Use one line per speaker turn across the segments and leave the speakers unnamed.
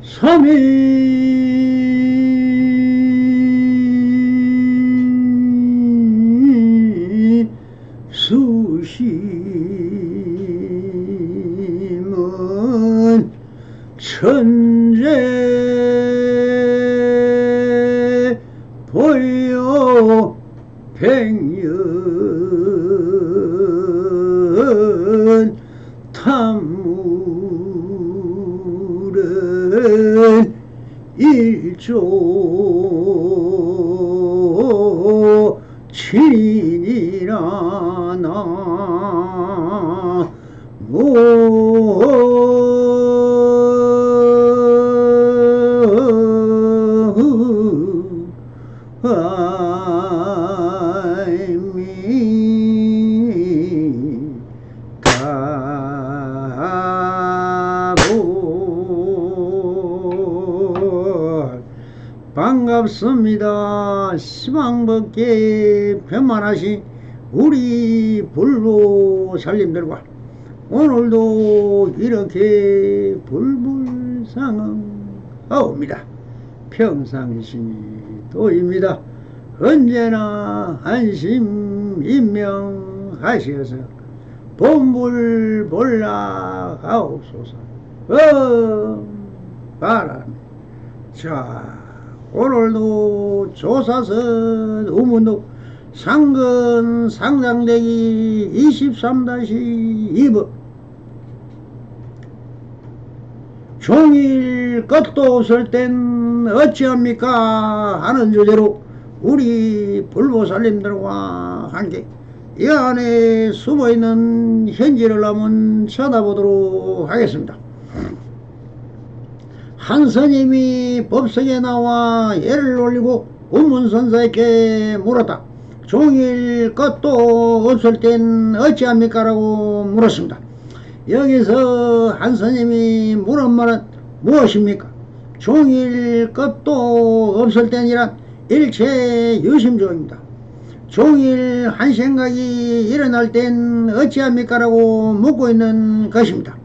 삼위 수심은 천재 보여 백년 탐물은 일조 진이라 반갑습니다. 시방법계 편만하신 우리 불보살님들과 오늘도 이렇게 불불상응하옵니다. 평상시 도입니다. 언제나 안심인명하시어서 본불볼락하옵소서. 바랍니다. 자, 오늘도 조사선 우문독 상근 상장대기 23-2번 종일 것도 없을 땐 어찌합니까 하는 주제로 우리 불보살님들과 함께 이 안에 숨어있는 현지를 한번 쳐다보도록 하겠습니다. 한 스님이 법석에 나와 예를 올리고 운문선사에게 물었다. 종일 것도 없을 땐 어찌합니까? 라고 물었습니다. 여기서 한 스님이 물은 말은 무엇입니까? 종일 것도 없을 땐이란 일체 유심조입니다. 종일 한 생각이 일어날 땐 어찌합니까? 라고 묻고 있는 것입니다.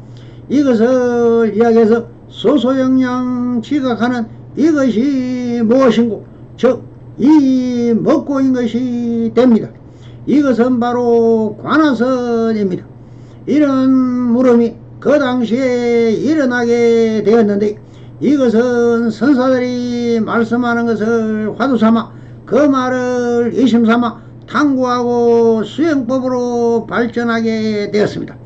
이것을 이야기해서 소소영양 지각하는 이것이 무엇인고 즉 이 먹고인 것이 됩니다. 이것은 바로 관화선입니다. 이런 물음이 그 당시에 일어나게 되었는데 이것은 선사들이 말씀하는 것을 화두삼아 그 말을 이심삼아 탐구하고 수행법으로 발전하게 되었습니다.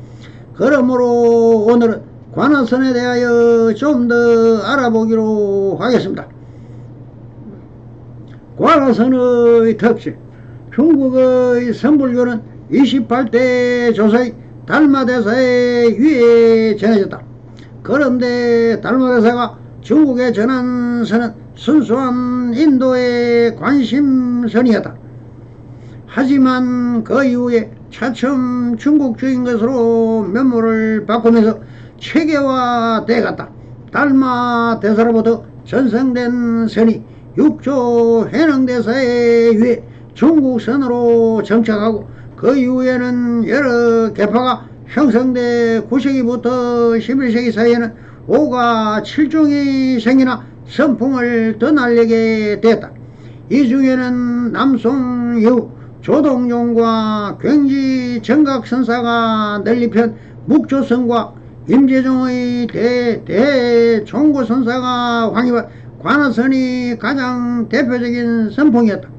그러므로 오늘은 관화선에 대하여 좀 더 알아보기로 하겠습니다. 관화선의 특징. 중국의 선불교는 28대 조서의 달마대사에 위에 전해졌다. 그런데 달마대사가 중국에 전한 선은 순수한 인도의 관심선이었다. 하지만 그 이후에 차츰 중국적인 것으로 면모를 바꾸면서 체계화되어 갔다. 달마대사로부터 전승된 선이 육조 해능대사에 의해 중국선으로 정착하고 그 이후에는 여러 계파가 형성돼 9세기부터 11세기 사이에는 5가 7종이 생기나 선풍을 떠날리게 되었다. 이 중에는 남송 이후 조동종과 굉지 정각선사가 널리 편 묵조선과 임재종의 대종고선사가 확립한 관화선이 가장 대표적인 선풍이었다.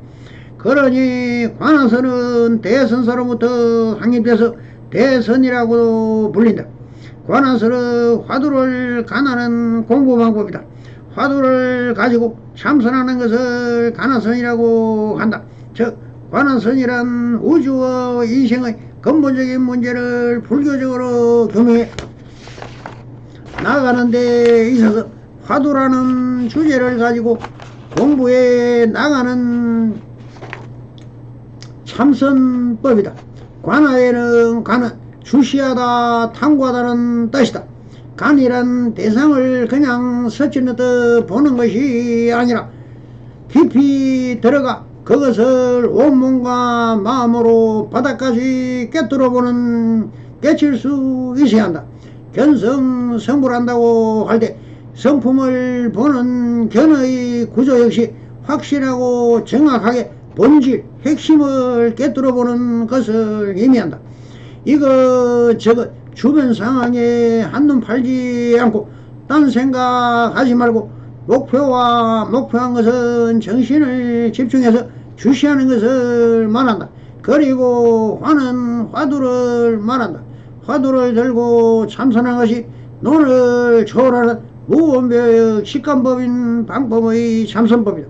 그러니 관화선은 대선사로부터 확립돼서 대선이라고 불린다. 관화선은 화두를 간하는 공부방법이다. 화두를 가지고 참선하는 것을 관화선이라고 한다. 즉 관화선이란 우주와 인생의 근본적인 문제를 불교적으로 규명해 나가는 데 있어서 화두라는 주제를 가지고 공부해 나가는 참선법이다. 관화에는 관은 주시하다 탐구하다는 뜻이다. 관이란 대상을 그냥 스치듯 보는 것이 아니라 깊이 들어가 그것을 온몸과 마음으로 바닥까지 꿰뚫어 보는 깨칠 수 있어야 한다. 견성성불한다고 할 때 성품을 보는 견의 구조 역시 확실하고 정확하게 본질, 핵심을 깨뜨려 보는 것을 의미한다. 이거 주변 상황에 한눈 팔지 않고 딴 생각하지 말고 목표한 것은 정신을 집중해서 주시하는 것을 말한다. 그리고 화두를 말한다. 화두를 들고 참선한 것이 논을 초월하는 무원벽 식감법인 방법의 참선법이다.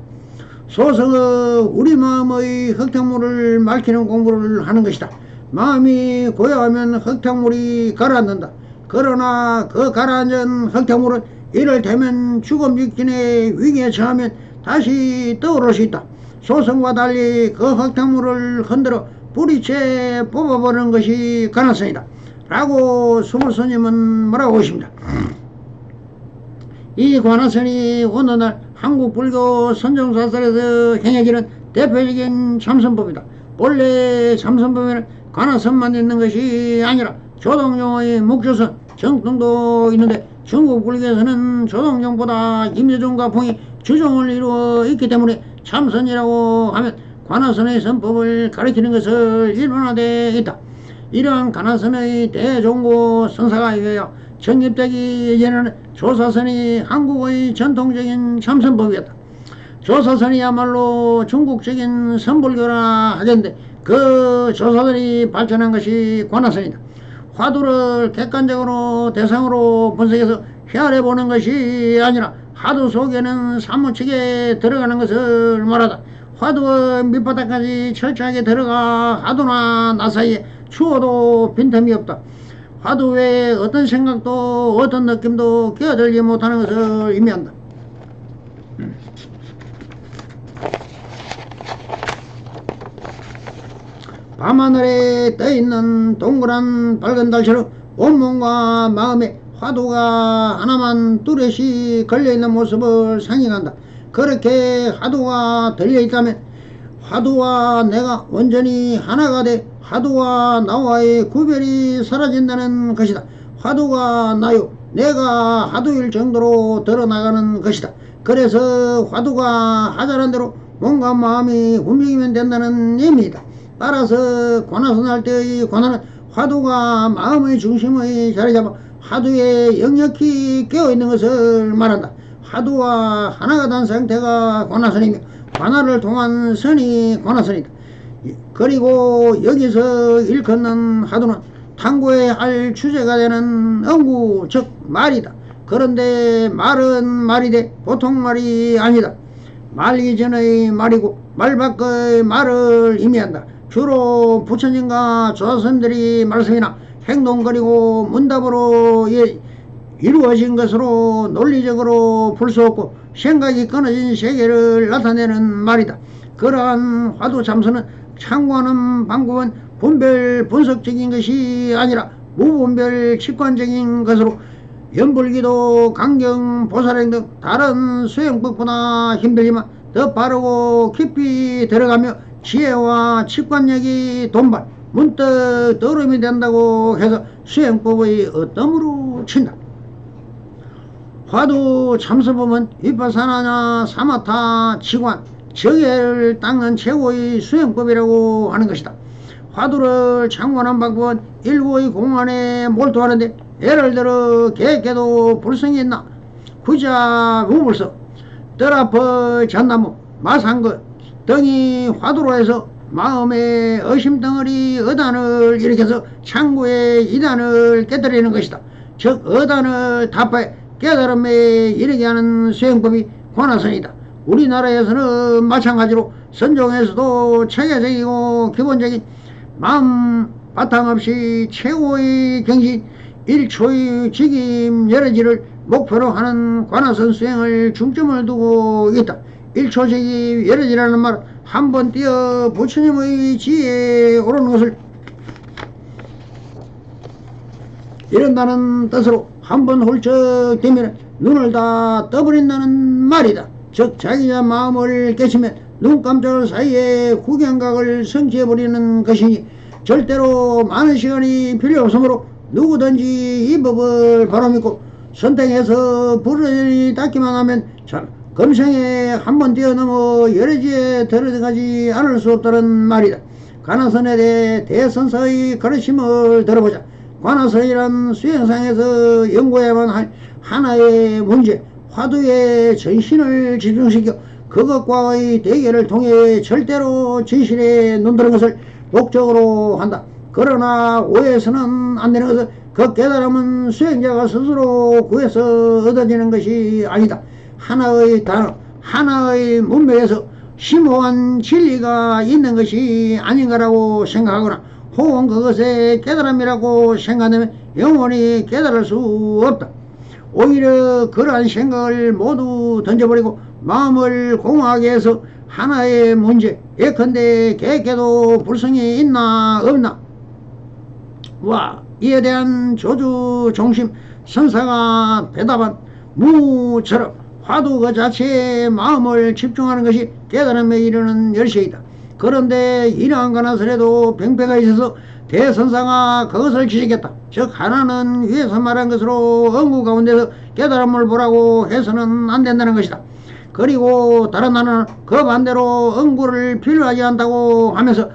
소성의 우리 마음의 흙탕물을 맑히는 공부를 하는 것이다. 마음이 고요하면 흙탕물이 가라앉는다. 그러나 그 가라앉은 흙탕물은 이를테면 죽음 직전의 위기에 처하면 다시 떠오를 수 있다. 소성과 달리 그 흙탕물을 흔들어 뿌리채 뽑아버리는 것이 가능성이다. 라고 수불스님은 말하고 있습니다. 이 관화선이 오늘날 한국 불교 선정사설에서 행해지는 대표적인 참선법이다. 본래 참선법에는 관화선만 있는 것이 아니라 조동종의 묵조선, 정통도 있는데 중국 불교에서는 조동종보다 임재종과 봉이 주종을 이루어 있기 때문에 참선이라고 하면 관화선의 선법을 가리키는 것을 일반화되어 있다. 이러한 관화선의 대종고 성사가 이어야 정립되기 이전에는 조사선이 한국의 전통적인 참선법이었다. 조사선이야말로 중국적인 선불교라 하겠는데 그 조사선이 발전한 것이 관화선이다. 화두를 객관적으로 대상으로 분석해서 헤아려 보는 것이 아니라 화두 속에는 사무치게 들어가는 것을 말하다. 화두의 밑바닥까지 철저하게 들어가 화두나 나 사이에 추워도 빈틈이 없다. 화두 외에 어떤 생각도 어떤 느낌도 끼어들지 못하는 것을 의미한다. 밤하늘에 떠있는 동그란 밝은 달처럼 온몸과 마음에 화두가 하나만 뚜렷이 걸려있는 모습을 상징한다. 그렇게 화두가 들려있다면 화두와 내가 완전히 하나가 돼 화두와 나와의 구별이 사라진다는 것이다. 화두가 나요, 내가 화두일 정도로 드러나가는 것이다. 그래서 화두가 하자는 대로 몸과 마음이 움직이면 된다는 의미이다. 따라서 관화선 할 때의 관화는 화두가 마음의 중심의 자리 잡아 화두에 역력히 깨어있는 것을 말한다. 화두와 하나가 된 상태가 관화선이며 관화를 통한 선이 관화선이다. 그리고 여기서 일컫는 화두는 탐구해야 할 주제가 되는 응구, 즉 말이다. 그런데 말은 말이 돼 보통 말이 아니다. 말 이전의 말이고 말 밖의 말을 의미한다. 주로 부처님과 조사스님들이 말씀이나 행동 그리고 문답으로 이루어진 것으로 논리적으로 볼 수 없고 생각이 끊어진 세계를 나타내는 말이다. 그러한 화두 참선은 참고하는 방법은 분별 분석적인 것이 아니라 무분별 직관적인 것으로 연불기도, 강경, 보살행 등 다른 수행법보다 힘들지만 더 빠르고 깊이 들어가며 지혜와 직관력이 돈발, 문득 떠오름이 된다고 해서 수행법의 어떠므로 친다. 화두 참선법은 위파사나나 사마타, 치관, 정예를 닦는 최고의 수행법이라고 하는 것이다. 화두를 참관한 방법은 일부의 공안에 몰두하는데 예를 들어 개개도 불성이 있나, 후자 우불성, 뜰앞의 잣나무, 마상것 등이 화두로 해서 마음의 의심덩어리 의단을 일으켜서 창구의 이단을 깨뜨리는 것이다. 즉 의단을 타파해 깨달음에 이르게 하는 수행법이 관화선이다. 우리나라에서는 마찬가지로 선종에서도 체계적이고 기본적인 마음 바탕없이 최고의 경신 1초의 직임 열애지를 목표로 하는 관화선 수행을 중점을 두고 있다. 1초 직임 열애지라는 말은 한번 뛰어 부처님의 지혜에 오르는 것을 이른다는 뜻으로 한번 훌쩍 되면 눈을 다 떠버린다는 말이다. 즉 자기의 마음을 깨치면 눈깜짝 사이에 구경각을 성취해버리는 것이니 절대로 많은 시간이 필요 없으므로 누구든지 이 법을 바로 믿고 선택해서 불을 닦기만 하면 참 금생에 한 번 뛰어넘어 여러 지에 들어가지 않을 수 없다는 말이다. 관아선에 대해 대선서의 가르침을 들어보자. 관아선이란 수행상에서 연구해야만 할 하나의 문제, 화두에 전신을 집중시켜 그것과의 대결을 통해 절대로 진실에 눈드는 것을 목적으로 한다. 그러나 오해해서는 안 되는 것은 그 깨달음은 수행자가 스스로 구해서 얻어지는 것이 아니다. 하나의 단어, 하나의 문맥에서 심오한 진리가 있는 것이 아닌가라고 생각하거나 혹은 그것의 깨달음이라고 생각하면 영원히 깨달을 수 없다. 오히려 그러한 생각을 모두 던져버리고 마음을 공허하게 해서 하나의 문제, 예컨대 개께도 불성이 있나 없나 와 이에 대한 조주 중심 선사가 대답한 무처럼 화두 그 자체에 마음을 집중하는 것이 깨달음에 이르는 열쇠이다. 그런데 이러한 관아설에도 병폐가 있어서 대선사가 그것을 지적했다. 즉 하나는 위에서 말한 것으로 응구 가운데서 깨달음을 보라고 해서는 안 된다는 것이다. 그리고 다른 하나는 그 반대로 응구를 필요하지 않다고 하면서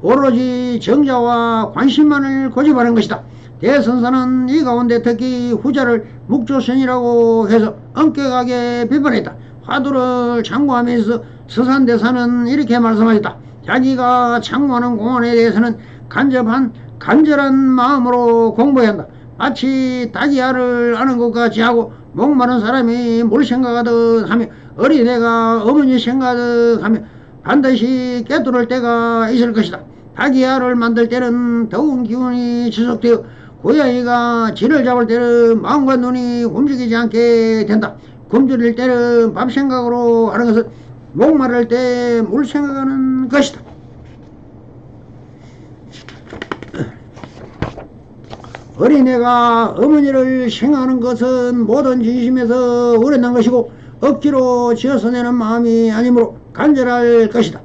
오로지 정자와 관심만을 고집하는 것이다. 대선사는 이 가운데 특히 후자를 묵조선이라고 해서 엄격하게 비판했다. 화두를 참고하면서 서산대사는 이렇게 말씀하셨다. 자기가 참고하는 공안에 대해서는 간절한 마음으로 공부해야 한다. 마치 닭이 알을 아는 것 같이 하고 목마른 사람이 물 생각하듯 하며 어린애가 어머니 생각하듯 하며 반드시 깨뚫을 때가 있을 것이다. 닭이 알을 만들 때는 더운 기운이 지속되어 고양이가 쥐를 잡을 때는 마음과 눈이 움직이지 않게 된다. 굶주릴 때는 밥 생각으로 하는 것은 목마를 때 물 생각하는 것이다. 어린애가 어머니를 생각하는 것은 모든 진심에서 우러난 것이고 억지로 지어서 내는 마음이 아니므로 간절할 것이다.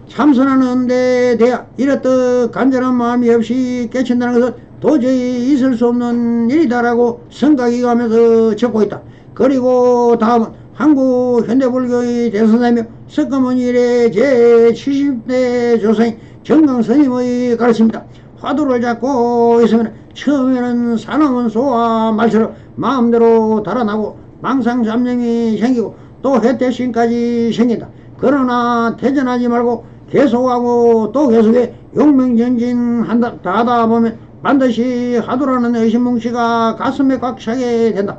참선하는 데 대하 이렇듯 간절한 마음이 없이 깨친다는 것은 도저히 있을 수 없는 일이다라고 성각이 가면서 적고 있다. 그리고 다음은 한국 현대불교의 대선사이며 석가모니 이래 제70대 조상인 정강스님의 가르침이다. 화두를 잡고 있으면 처음에는 산화문소와 말처럼 마음대로 달아나고 망상잡념이 생기고 또 해태심까지 생긴다. 그러나 퇴전하지 말고 계속하고 또 계속해 용맹전진한다 하다 보면 반드시 화두라는 의심뭉치가 가슴에 꽉 차게 된다.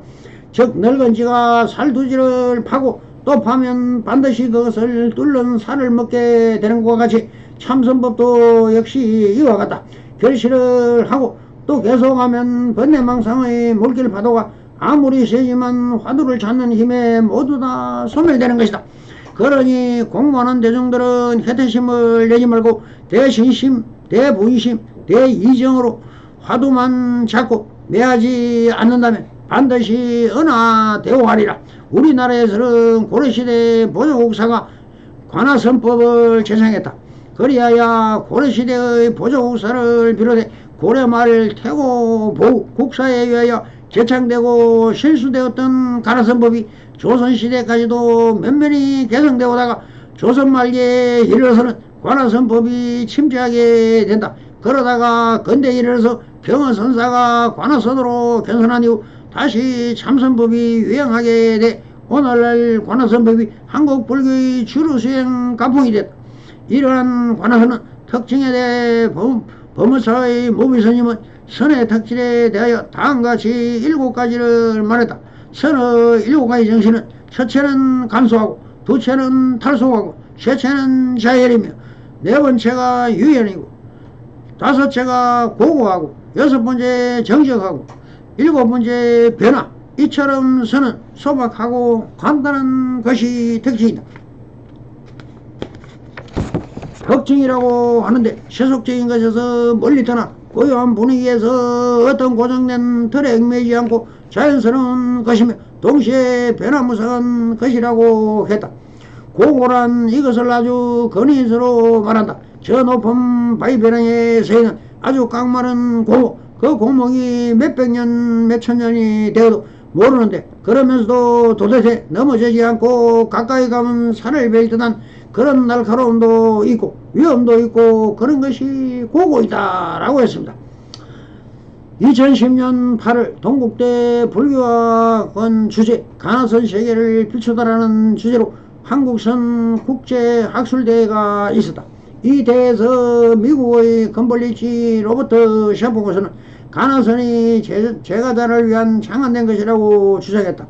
즉 늙은 쥐가 살두지를 파고 또 파면 반드시 그것을 뚫는 살을 먹게 되는 것과 같이 참선법도 역시 이와 같다. 결실을 하고 또 계속하면 번뇌망상의 물길 파도가 아무리 세지만 화두를 찾는 힘에 모두 다 소멸되는 것이다. 그러니 공부하는 대중들은 해태심을 내지 말고 대신심, 대분심, 대이정으로 화두만 잡고 매하지 않는다면 반드시 은하대오하리라. 우리나라에서는 고려시대 보조국사가 관아선법을 제정했다. 그리하여 고려시대의 보조국사를 비롯해 고려말 태고 국사에 의하여 제창되고 실수되었던 관아선법이 조선시대까지도 면면히 개성되어 오다가 조선 말기에 이르러서는 관아선법이 침체하게 된다. 그러다가 근대에 이르러서 경허선사가 관아선으로 견선한 이후 다시 참선법이 유행하게 돼 오늘날 관아선법이 한국 불교의 주로 수행 가풍이 됐다. 이러한 관아선은 특징에 대해 법무사의 무비스님은 선의 특질에 대하여 다음같이 7가지를 말했다. 선의 7가지 정신은 첫째는 감소하고 두째는 탈속하고 셋째는 자열이며 네번째가 유연이고 다섯째가 고고하고 여섯번째 정적하고 일곱번째 변화. 이처럼 선은 소박하고 간단한 것이 특징이다. 특징이라고 하는데 세속적인 것에서 멀리 떠나 고요한 분위기에서 어떤 고정된 틀에 얽매이지 않고 자연스러운 것이며 동시에 변화무쌍한 것이라고 했다. 고고란 이것을 아주 근위인수로 말한다. 저 높은 바위변형에 서있는 아주 깡마른 고고, 그 공목이 몇백 년, 몇천 년이 되어도 모르는데, 그러면서도 도대체 넘어지지 않고 가까이 가면 살을 베일 듯한 그런 날카로움도 있고 위험도 있고 그런 것이 고고이다 라고 했습니다. 2010년 8월 동국대 불교학원 주제 가나선 세계를 비추다라는 주제로 한국선 국제학술대회가 있었다. 이 대회에서 미국의 건벌리치 로버트 샤프고서는 가나선이 제가자를 위한 창안된 것이라고 주장했다.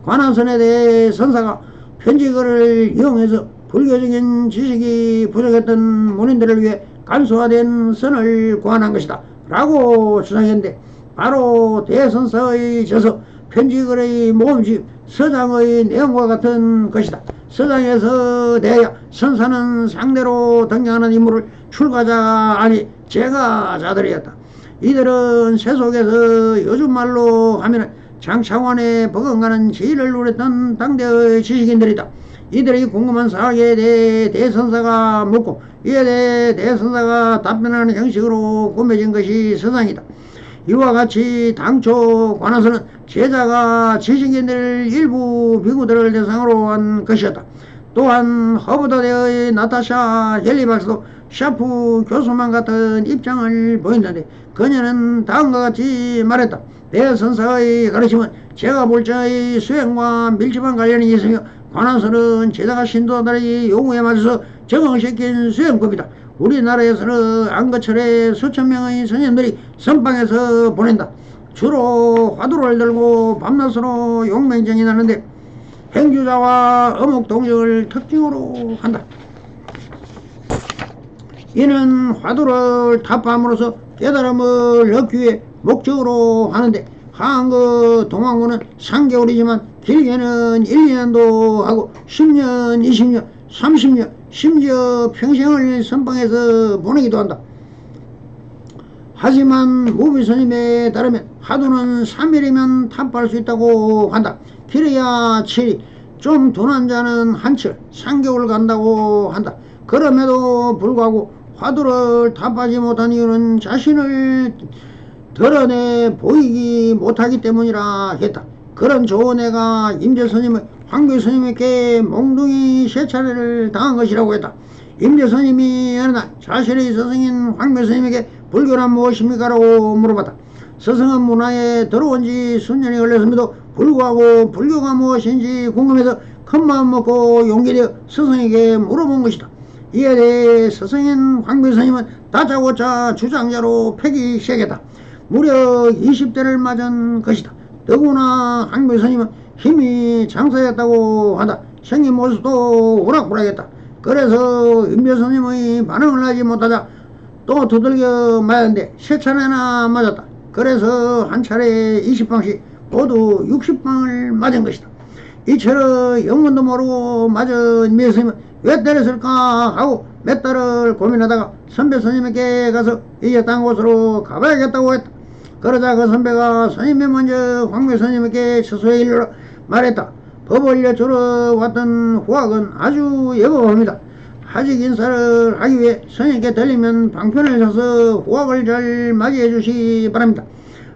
가나선에 대해 선사가 편지글을 이용해서 불교적인 지식이 부족했던 문인들을 위해 간소화된 선을 고안한 것이다 라고 주장했는데, 바로 대선사의 저서 편지글의 모음집 서장의 내용과 같은 것이다. 서장에서 대야 선사는 상대로 등장하는 인물을 출가자 아니 제가자들이었다. 이들은 세속에서 요즘 말로 하면 장차관에 버금가는 지위를 누렸던 당대의 지식인들이다. 이들이 궁금한 사학에 대해 대선사가 묻고 이에 대해 대선사가 답변하는 형식으로 꾸며진 것이 서장이다. 이와 같이 당초 관아서는 제자가 지식인들 일부 비구들을 대상으로 한 것이었다. 또한 허버드대의 나타샤 헨리 박사도 샤프 교수만 같은 입장을 보인다는데, 그녀는 다음과 같이 말했다. 대선사의 가르침은 제가 볼자의 수행과 밀접한 관련이 있으며 관아서는 제자가 신도들의 요구에 맞춰서 적응시킨 수행법이다. 우리나라에서는 안거철에 수천 명의 선생님들이 선방에서 보낸다. 주로 화두를 들고 밤낮으로 용맹전이 나는데 행주자와 어묵동정을 특징으로 한다. 이는 화두를 타파함으로써 깨달음을 얻기 위해 목적으로 하는데, 한국 동안군은 3개월이지만 길게는 1, 2년도 하고 10년, 20년, 30년, 심지어 평생을 선방에서 보내기도 한다. 하지만 무비스님에 따르면 화두는 3일이면 탑할 수 있다고 한다. 길어야 7일, 좀 둔한 자는 한철, 3개월 간다고 한다. 그럼에도 불구하고 화두를 탑하지 못한 이유는 자신을 드러내 보이기 못하기 때문이라 했다. 그런 조언회가 임재스님의 황교스님에게 몽둥이 세 차례를 당한 것이라고 했다. 임재스님이 어느 날 자신의 스승인 황교스님에게 불교란 무엇입니까? 라고 물어봤다. 스승은 문화에 들어온 지 수년이 걸렸음에도 불구하고 불교가 무엇인지 궁금해서 큰마음 먹고 용기 내어 스승에게 물어본 것이다. 이에 대해 스승인 황교스님은 다짜고짜 주장자로 패기 시작했다. 무려 20대를 맞은 것이다. 더구나 황교스님은 힘이 장사였다고 한다. 생긴 모습도 오락부락했다. 그래서 임재스님의 반응을 하지 못하자 또 두들겨 맞았는데 3차례나 맞았다. 그래서 한 차례에 20방씩 모두 60방을 맞은 것이다. 이처럼 영문도 모르고 맞은 임재스님은 왜 때렸을까 하고 몇 달을 고민하다가 선배 스님에게 가서 이겼다는 곳으로 가봐야겠다고 했다. 그러자 그 선배가 스님이 먼저 황묘 스님에게 처소에 일러 말했다. 법을 여쭈러 왔던 후학은 아주 예법합니다. 하직 인사를 하기 위해 스님께 들리면 방편을 쳐서 후학을 잘 맞이해 주시기 바랍니다.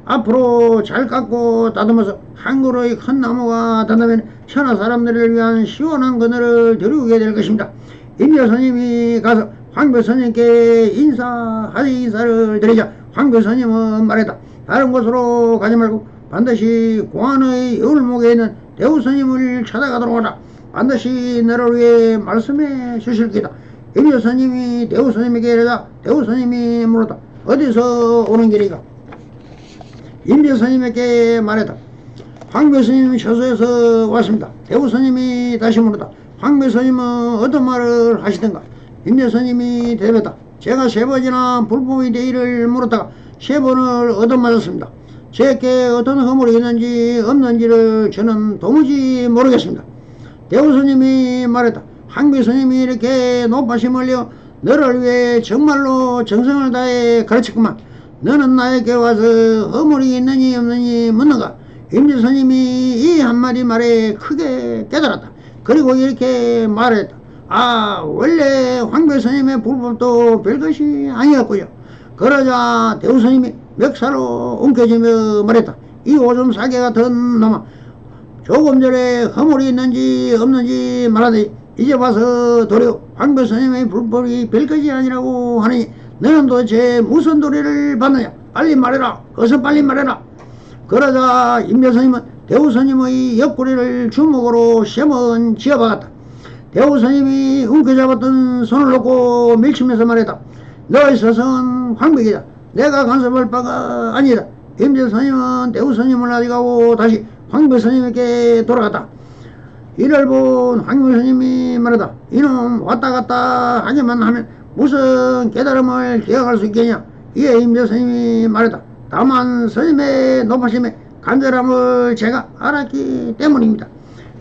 앞으로 잘 깎고 다듬어서 한 그루의 큰 나무가 된다면 천하 사람들을 위한 시원한 그늘을 드리게 될 것입니다. 임재 스님이 가서 황교 스님께 하직 인사를 드리자 황교 스님은 말했다. 다른 곳으로 가지 말고 반드시 공안의 열목에 있는 대우 스님을 찾아가도록 하라. 반드시 너를 위해 말씀해 주실 기다. 임재 스님이 대우 스님에게 이르자 대우 스님이 물었다. 어디서 오는 길이가? 임재 스님에게 말했다. 황교 스님 처소에서 왔습니다. 대우 스님이 다시 물었다. 황교 스님은 어떤 말을 하시던가? 임재 스님이 대답했다. 제가 3번이나 불법의 대의를 물었다가 3번을 얻어맞았습니다. 제게 어떤 허물이 있는지 없는지를 저는 도무지 모르겠습니다. 대우 스님이 말했다. 황교 스님이 이렇게 높아심 올려 너를 위해 정말로 정성을 다해 가르쳤구만. 너는 나에게 와서 허물이 있느니 없느니 묻는가? 임재 스님이 이 한마디 말에 크게 깨달았다. 그리고 이렇게 말했다. 아, 원래 황교 스님의 불법도 별것이 아니었고요. 그러자 대우 스님이 멱살로 움켜쥐며 말했다. 이 오줌 싸개 같은 놈아, 조금 전에 허물이 있는지 없는지 말하되 이제 와서 도리어 황배 스님의 불법이 별것이 아니라고 하니 너는 도대체 무슨 도리를 받느냐? 빨리 말해라. 어서 빨리 말해라. 그러자 임배 스님은 대우 스님의 옆구리를 주먹으로 세번 쥐어박았다. 대우 스님이 움켜잡았던 손을 놓고 밀치면서 말했다. 너의 스승은 황백이다. 내가 간섭할 바가 아니다. 임재 스님은 대우 스님을 아직하고 다시 황배 스님에게 돌아갔다. 이를 본 황배 스님이 말하다. 이놈 왔다 갔다 하기만 하면 무슨 깨달음을 기억할 수 있겠냐. 이에 임재 스님이 말했다. 다만 스님의 높으심에 간절함을 제가 알았기 때문입니다.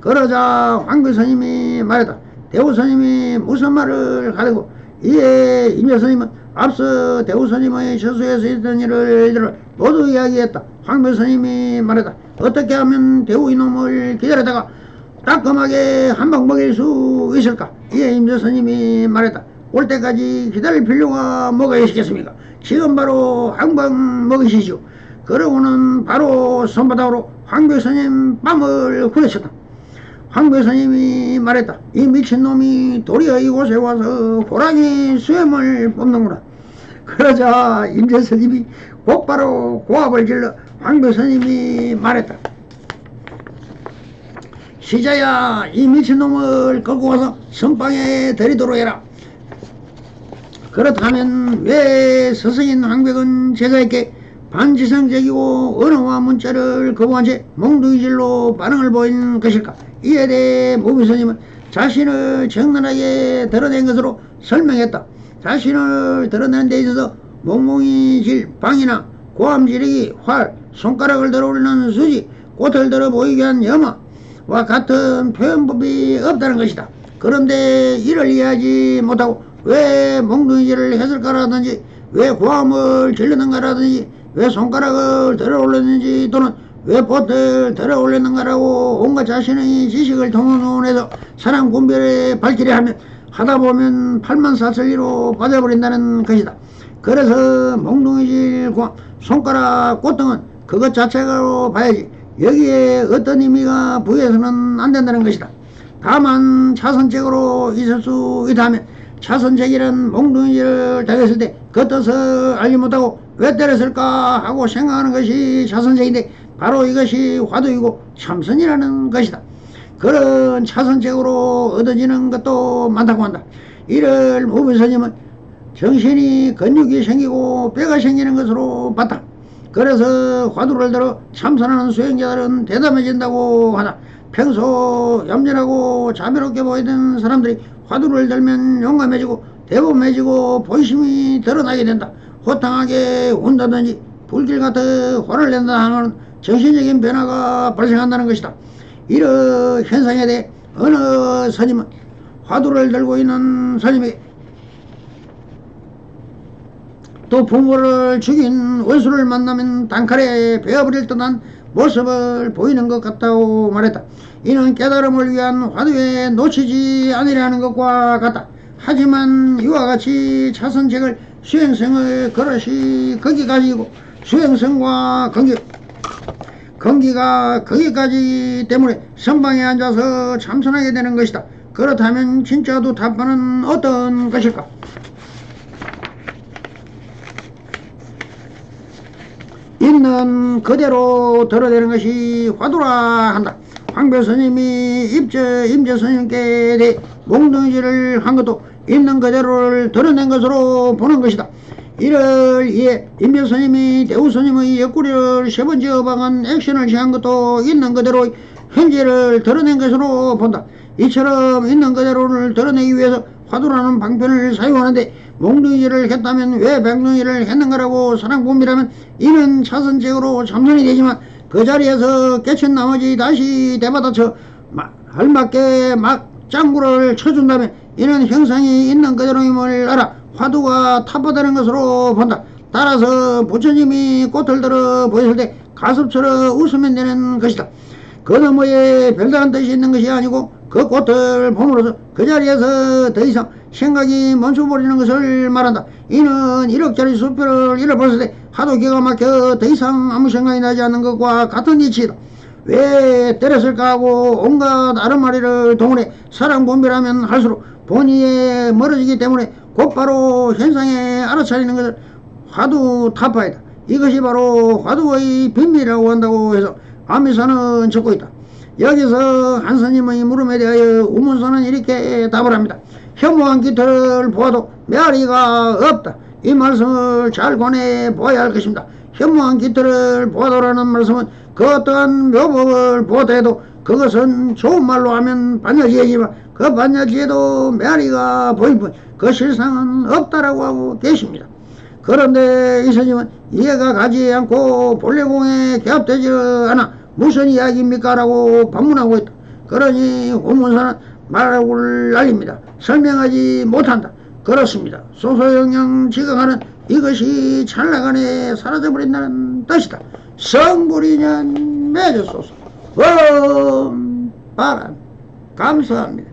그러자 황배 스님이 말했다. 대우 스님이 무슨 말을 하려고. 이에 임재 스님은 앞서 대우 스님의 저수에서 있던 일을 모두 이야기했다. 황배 스님이 말했다. 어떻게 하면 대우 이놈을 기다리다가 따끔하게 한 방 먹일 수 있을까? 이에 임재 스님이 말했다. 올 때까지 기다릴 필요가 뭐가 있겠습니까? 지금 바로 한 방 먹이시죠. 그러고는 바로 손바닥으로 황배 스님 뺨을 후려쳤다. 황배 스님이 말했다. 이 미친놈이 도리어 이곳에 와서 호랑이 수염을 뽑는구나. 그러자 임재 스님이 곧바로 고압을 질러 황배 스님이 말했다. 시자야, 이 미친놈을 끌고 와서 선방에 들이도록 해라. 그렇다면 왜 스승인 황백은 제자에게 반지성적이고 언어와 문자를 거부한 채 몽둥이질로 반응을 보인 것일까? 이에 대해 무비스님은 자신을 적나라하게 드러낸 것으로 설명했다. 자신을 드러내는 데 있어서 몽둥이질 방이나 고함지르기, 활, 손가락을 들어 올리는 수지, 꽃을 들어 보이게 한 염화와 같은 표현법이 없다는 것이다. 그런데 이를 이해하지 못하고 왜 몽둥이질을 했을까라든지 왜 고함을 지르는가라든지 왜 손가락을 들어 올렸는지 또는 왜 꽃을 들어 올렸는가라고 온갖 자신의 지식을 동원해서 사람 분별에 밝히려 하면 하다보면 팔만사천리로 빠져버린다는 것이다. 그래서 몽둥이질, 고함, 손가락, 꽃 등은 그것 자체로 봐야지 여기에 어떤 의미가 부여해서는 안 된다는 것이다. 다만 차선책으로 있을 수 있다면 차선책이란 몽둥이질을 당했을 때 그 뜻을 알지 못하고 왜 때렸을까 하고 생각하는 것이 차선책인데 바로 이것이 화두이고 참선이라는 것이다. 그런 차선책으로 얻어지는 것도 많다고 한다. 이를 무비스님은 정신이 근육이 생기고 뼈가 생기는 것으로 봤다. 그래서 화두를 들어 참선하는 수행자들은 대담해진다고 하다. 평소 얌전하고 자비롭게 보이던 사람들이 화두를 들면 용감해지고 대범해지고 본심이 드러나게 된다. 호탕하게 운다든지 불길 같은 화를 낸다 하는 정신적인 변화가 발생한다는 것이다. 이런 현상에 대해 어느 스님은 화두를 들고 있는 스님에게 또 부모를 죽인 원수를 만나면 단칼에 베어버릴 듯한 모습을 보이는 것 같다고 말했다. 이는 깨달음을 위한 화두에 놓치지 않으려는 것과 같다. 하지만 이와 같이 차선책을 수행성의 그릇이 거기까지이고 수행성과 건기가 거기까지 때문에 선방에 앉아서 참선하게 되는 것이다. 그렇다면 진짜도 답변은 어떤 것일까? 있는 그대로 드러내는 것이 화두라 한다. 황배 스님이 임재 스님께 대해 몽둥이질을 한 것도 있는 그대로를 드러낸 것으로 보는 것이다. 이를 이해 임재 스님이 대우 스님의 옆구리를 세 번 지어박은 액션을 취한 것도 있는 그대로의 현재를 드러낸 것으로 본다. 이처럼 있는 그대로를 드러내기 위해서 화두라는 방편을 사용하는데 몽둥이질을 했다면 왜 몽둥이를 했는가라고 사랑분비라면 이는 차선책으로 참선이 되지만 그 자리에서 깨친 나머지 다시 대받아쳐 할맞게 막 짱구를 쳐준다면 이는 형상이 있는 그대로임을 알아 화두가 탑보다는 것으로 본다. 따라서 부처님이 꽃을 들어 보였을 때 가슴처럼 웃으면 되는 것이다. 그 너머에 별다른 뜻이 있는 것이 아니고 그 꽃을 봄으로써 그 자리에서 더 이상 생각이 멈춰버리는 것을 말한다. 이는 1억짜리 수표를 잃어버렸을 때 하도 기가 막혀 더 이상 아무 생각이 나지 않는 것과 같은 이치이다. 왜 때렸을까 하고 온갖 아른마리를 동원해 사랑 분별하면 할수록 본의에 멀어지기 때문에 곧바로 현상에 알아차리는 것을 화두 타파이다. 이것이 바로 화두의 비밀이라고 한다고 해서 아미사는 적고 있다. 여기서 한 스님의 물음에 대하여 우문서는 이렇게 답을 합니다. 혐오한 깃털을 보아도 메아리가 없다. 이 말씀을 잘 권해 보아야 할 것입니다. 혐오한 깃털을 보아도라는 말씀은 그 어떠한 묘법을 보아도 그것은 좋은 말로 하면 반야지혜지만 그 반야지혜도 메아리가 보일 뿐 그 실상은 없다라고 하고 계십니다. 그런데 이 스님은 이해가 가지 않고 본래공에 개합되지 않아 무슨 이야기입니까? 라고 반문하고 있다. 그러니 고문사는 말하고를 날립니다. 설명하지 못한다. 그렇습니다. 소소영영 지각하는 이것이 찰나간에 사라져버린다는 뜻이다. 성불인연 맺었소서. 바람 감사합니다.